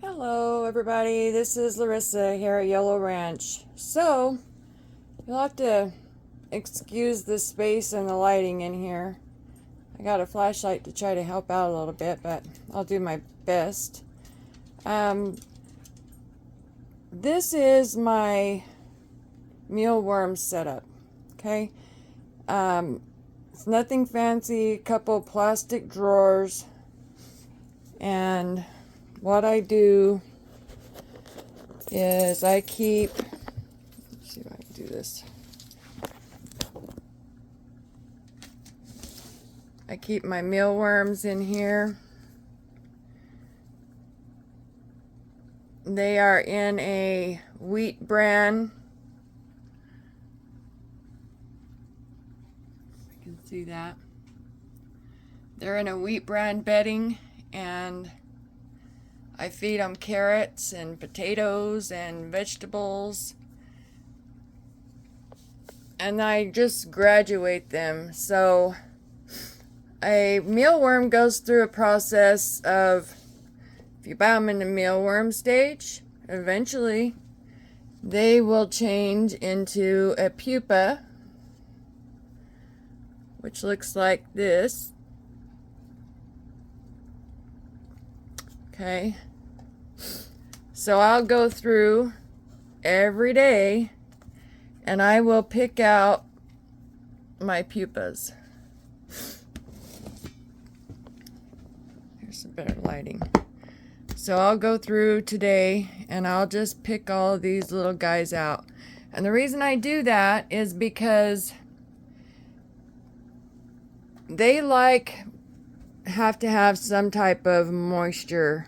Hello everybody, this is Larissa here at Yellow Ranch. So, you'll have to excuse the space and the lighting in here. I got a flashlight to try to help out a little bit, but I'll do my best. This is my mealworm setup, okay? It's nothing fancy, a couple plastic drawers, and what I do is let's see if I can do this. I keep my mealworms in here. They are in a wheat bran. You can see that. They're in a wheat bran bedding, and I feed them carrots and potatoes and vegetables, and I just graduate them. So a mealworm goes through a process of, if you buy them in the mealworm stage, eventually they will change into a pupa, which looks like this. Okay, so I'll go through every day and I will pick out my pupas. Here's some better lighting. So I'll go through today and I'll just pick all of these little guys out. And the reason I do that is because they have to have some type of moisture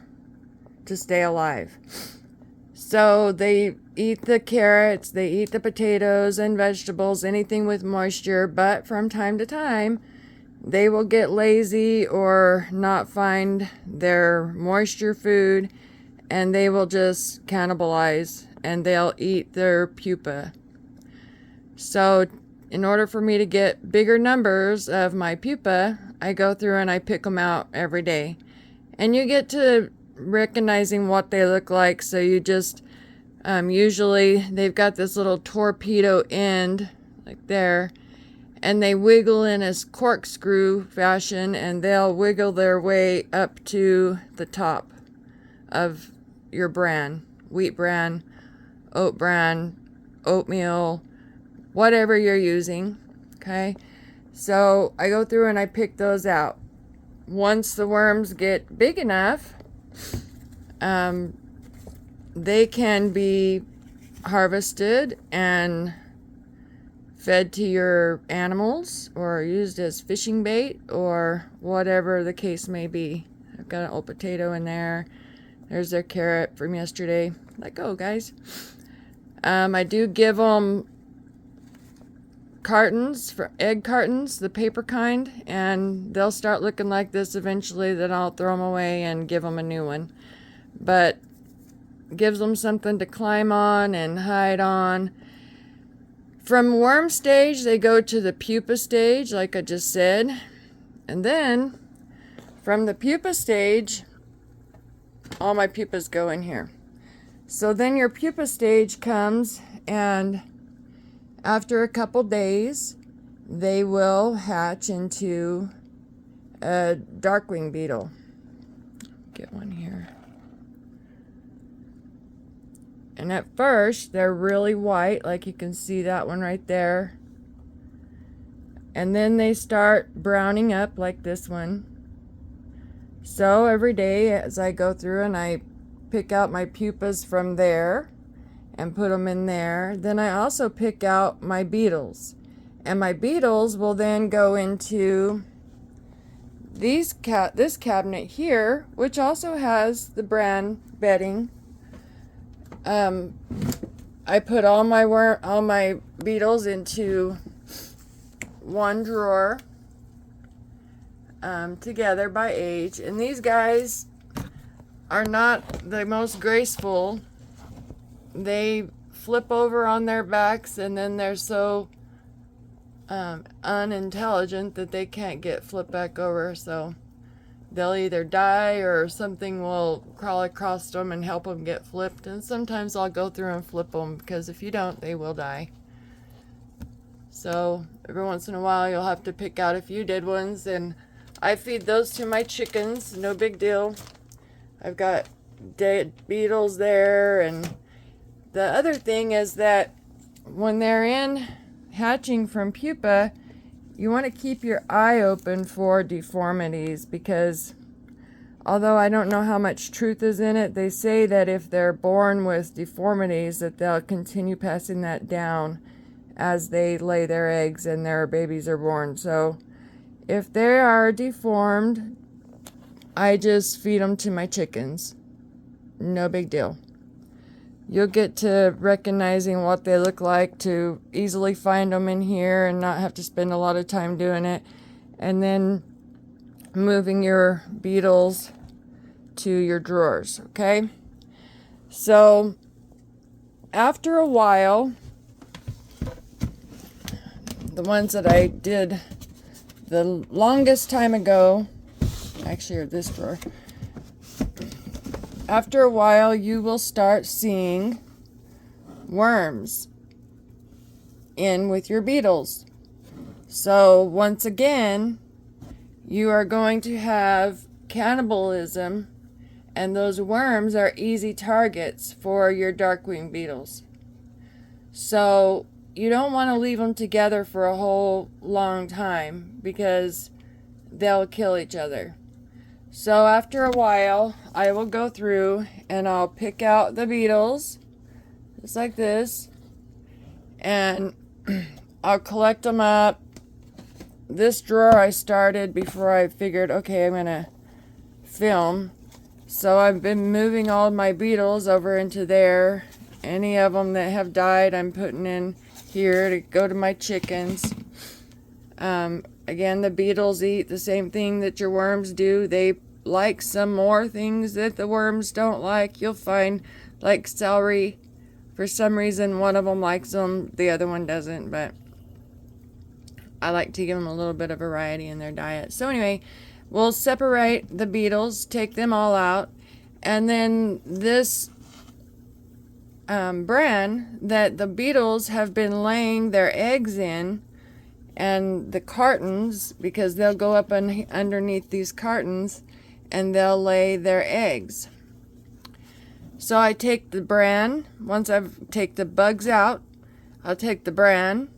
to stay alive. So they eat the carrots, they eat the potatoes and vegetables, anything with moisture, but from time to time they will get lazy or not find their moisture food, and they will just cannibalize and they'll eat their pupa. So in order for me to get bigger numbers of my pupa, I go through and I pick them out every day. And you get to recognizing what they look like. So you just, usually they've got this little torpedo end, like there, and they wiggle in a corkscrew fashion, and they'll wiggle their way up to the top of your bran, wheat bran, oat bran, oatmeal, whatever you're using, okay? So I go through and I pick those out. Once the worms get big enough, they can be harvested and fed to your animals or used as fishing bait or whatever the case may be. I've got an old potato in there. There's their carrot from yesterday. Let go, guys. I do give them cartons, for egg cartons, the paper kind, and they'll start looking like this eventually. Then I'll throw them away and give them a new one. But gives them something to climb on and hide on. From worm stage, they go to the pupa stage, like I just said. And then from the pupa stage, all my pupas go in here. So then your pupa stage comes, and after a couple days, they will hatch into a darkwing beetle. Get one here. And at first, they're really white, like you can see that one right there. And then they start browning up like this one. So every day as I go through and I pick out my pupas from there and put them in there, then I also pick out my beetles. And my beetles will then go into this cabinet here, which also has the bran bedding. I put all my beetles into one drawer, together by age, and these guys are not the most graceful. They flip over on their backs, and then they're so unintelligent that they can't get flipped back over. So they'll either die or something will crawl across them and help them get flipped. And sometimes I'll go through and flip them, because if you don't, they will die. So every once in a while you'll have to pick out a few dead ones, and I feed those to my chickens, no big deal. I've got dead beetles there. And the other thing is that when they're in hatching from pupa, you want to keep your eye open for deformities, because although I don't know how much truth is in it, they say that if they're born with deformities, that they'll continue passing that down as they lay their eggs and their babies are born. So if they are deformed, I just feed them to my chickens. No big deal. You'll get to recognizing what they look like to easily find them in here and not have to spend a lot of time doing it. And then moving your beetles to your drawers, okay? So after a while, the ones that I did the longest time ago, actually are this drawer. After a while, you will start seeing worms in with your beetles. So once again, you are going to have cannibalism, and those worms are easy targets for your darkwing beetles. So you don't want to leave them together for a whole long time, because they'll kill each other. So after a while, I will go through and I'll pick out the beetles, just like this, and I'll collect them up. This drawer I started before I figured, okay, I'm going to film. So I've been moving all my beetles over into there. Any of them that have died, I'm putting in here to go to my chickens. Again, the beetles eat the same thing that your worms do. They like some more things that the worms don't like. You'll find, like celery, for some reason one of them likes them, the other one doesn't, but I like to give them a little bit of variety in their diet. So anyway, we'll separate the beetles, take them all out, and then this bran that the beetles have been laying their eggs in, and the cartons, because they'll go up underneath these cartons and they'll lay their eggs. So I take the bran, once I take the bugs out, I'll take the bran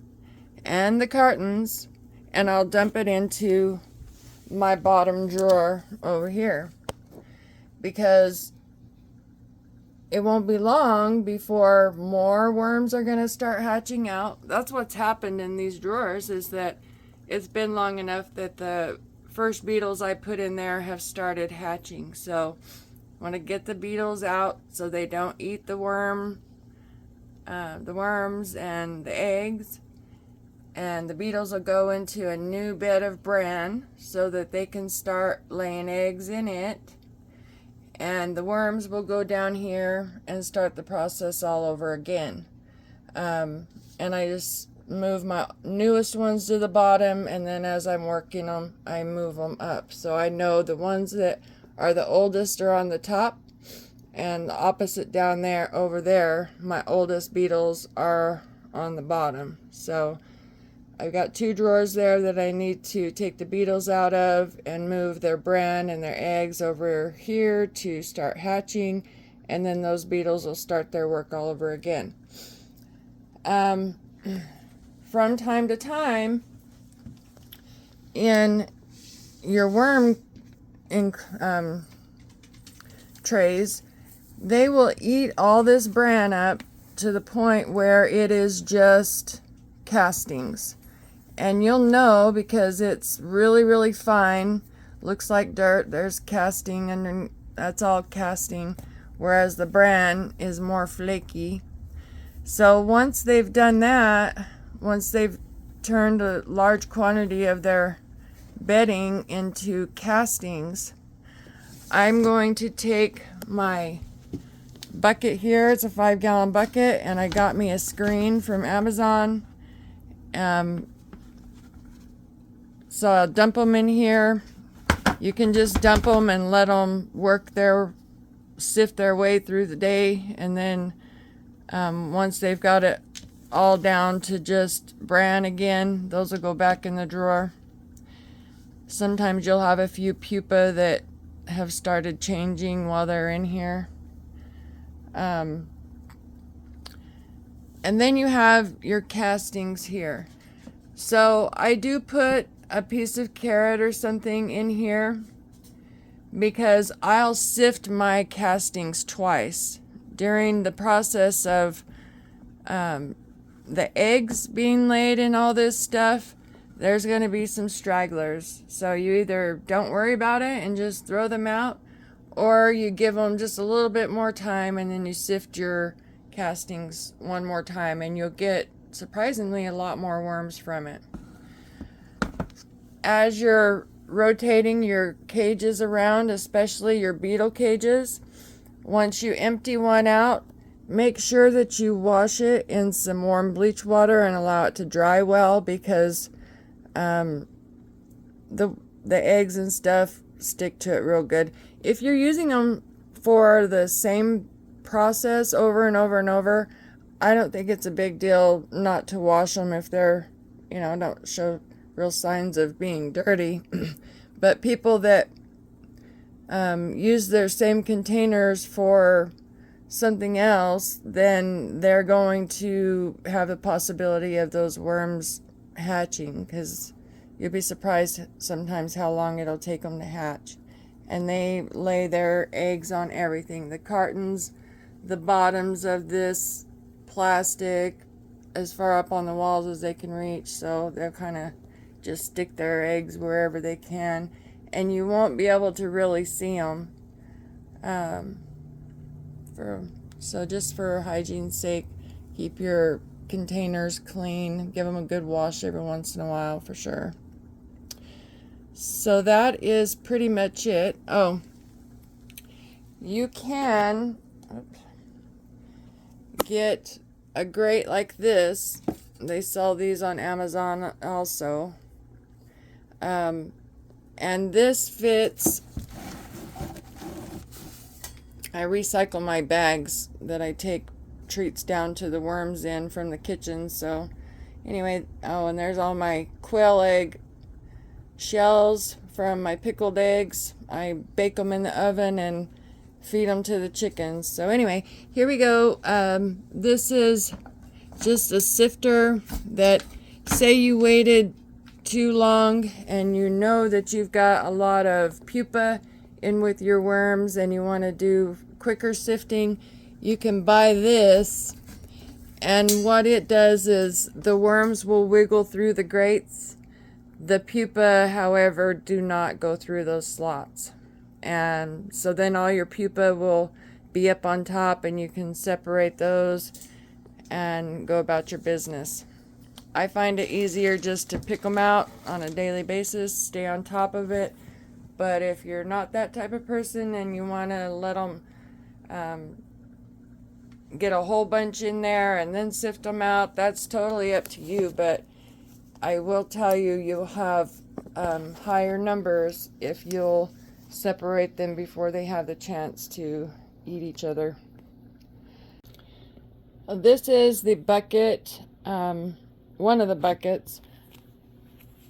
and the cartons and I'll dump it into my bottom drawer over here, because it won't be long before more worms are going to start hatching out. That's what's happened in these drawers, is that it's been long enough that the first beetles I put in there have started hatching. So I want to get the beetles out so they don't eat the worms and the eggs. And the beetles will go into a new bed of bran so that they can start laying eggs in it. And the worms will go down here and start the process all over again. And I just move my newest ones to the bottom, and then as I'm working them, I move them up. So I know the ones that are the oldest are on the top, and the opposite down there, over there, my oldest beetles are on the bottom. So I've got two drawers there that I need to take the beetles out of and move their bran and their eggs over here to start hatching, and then those beetles will start their work all over again. From time to time, in your worm trays, they will eat all this bran up to the point where it is just castings. And you'll know because it's really, really fine. Looks like dirt. There's casting under, that's all casting. Whereas the bran is more flaky. So once they've done that, once they've turned a large quantity of their bedding into castings, I'm going to take my bucket here. It's a 5-gallon bucket, and I got me a screen from Amazon. So I'll dump them in here, You can just dump them and let them sift their way through the day, and then once they've got it all down to just bran again, those will go back in the drawer. Sometimes you'll have a few pupa that have started changing while they're in here. And then you have your castings here. So I do put a piece of carrot or something in here because I'll sift my castings twice. During the process of the eggs being laid and all this stuff, there's going to be some stragglers. So you either don't worry about it and just throw them out, or you give them just a little bit more time and then you sift your castings one more time, and you'll get surprisingly a lot more worms from it. As you're rotating your cages around, especially your beetle cages, once you empty one out, make sure that you wash it in some warm bleach water and allow it to dry well, because the eggs and stuff stick to it real good. If you're using them for the same process over and over and over, I don't think it's a big deal not to wash them if they're, don't show real signs of being dirty. But people that use their same containers for something else, then they're going to have the possibility of those worms hatching, because you'll be surprised sometimes how long it'll take them to hatch. And they lay their eggs on everything, the cartons, the bottoms of this plastic, as far up on the walls as they can reach. So they'll kind of just stick their eggs wherever they can, and you won't be able to really see them. So just for hygiene's sake, keep your containers clean, give them a good wash every once in a while for sure. So that is pretty much it. Oh, you can get a grate like this. They sell these on Amazon also. And this fits. I recycle my bags that I take treats down to the worms in from the kitchen. So anyway, and there's all my quail egg shells from my pickled eggs. I bake them in the oven and feed them to the chickens. So anyway, here we go. This is just a sifter that, say you waited too long and you know that you've got a lot of pupa in with your worms and you want to do quicker sifting, you can buy this. And what it does is the worms will wiggle through the grates. The pupa, however, do not go through those slots. And so then all your pupa will be up on top and you can separate those and go about your business. I find it easier just to pick them out on a daily basis, stay on top of it. But if you're not that type of person and you want to let them get a whole bunch in there and then sift them out, that's totally up to you. But I will tell you, you'll have higher numbers if you'll separate them before they have the chance to eat each other. This is the bucket, one of the buckets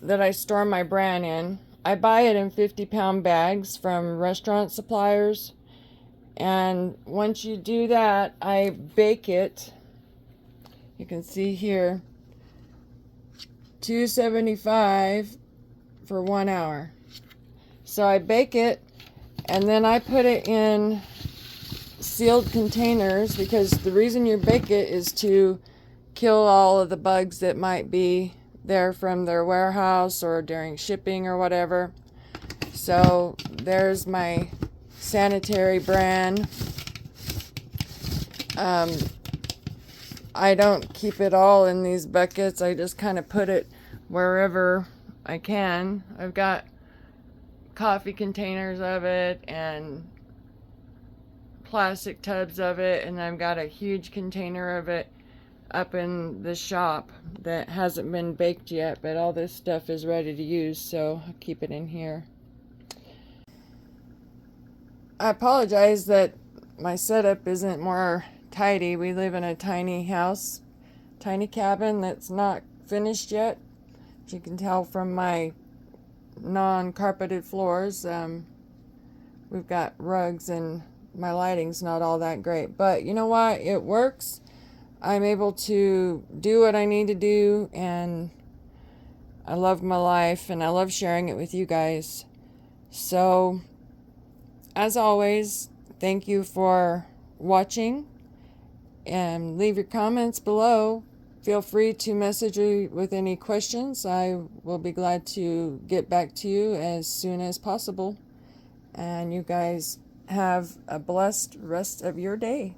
that I store my bran in. I buy it in 50-pound bags from restaurant suppliers. And once you do that, I bake it. You can see here, 275 for 1 hour. So I bake it and then I put it in sealed containers, because the reason you bake it is to kill all of the bugs that might be there from their warehouse or during shipping or whatever. So there's my sanitary bran. I don't keep it all in these buckets. I just kind of put it wherever I can. I've got coffee containers of it and plastic tubs of it, and I've got a huge container of it up in the shop that hasn't been baked yet, but all this stuff is ready to use, so I'll keep it in here. I apologize that my setup isn't more tidy. We live in a tiny house, tiny cabin that's not finished yet. As you can tell from my non-carpeted floors, we've got rugs and my lighting's not all that great. But you know what? It works. I'm able to do what I need to do, and I love my life and I love sharing it with you guys. So, as always, thank you for watching, and leave your comments below. Feel free to message me with any questions. I will be glad to get back to you as soon as possible. And you guys have a blessed rest of your day.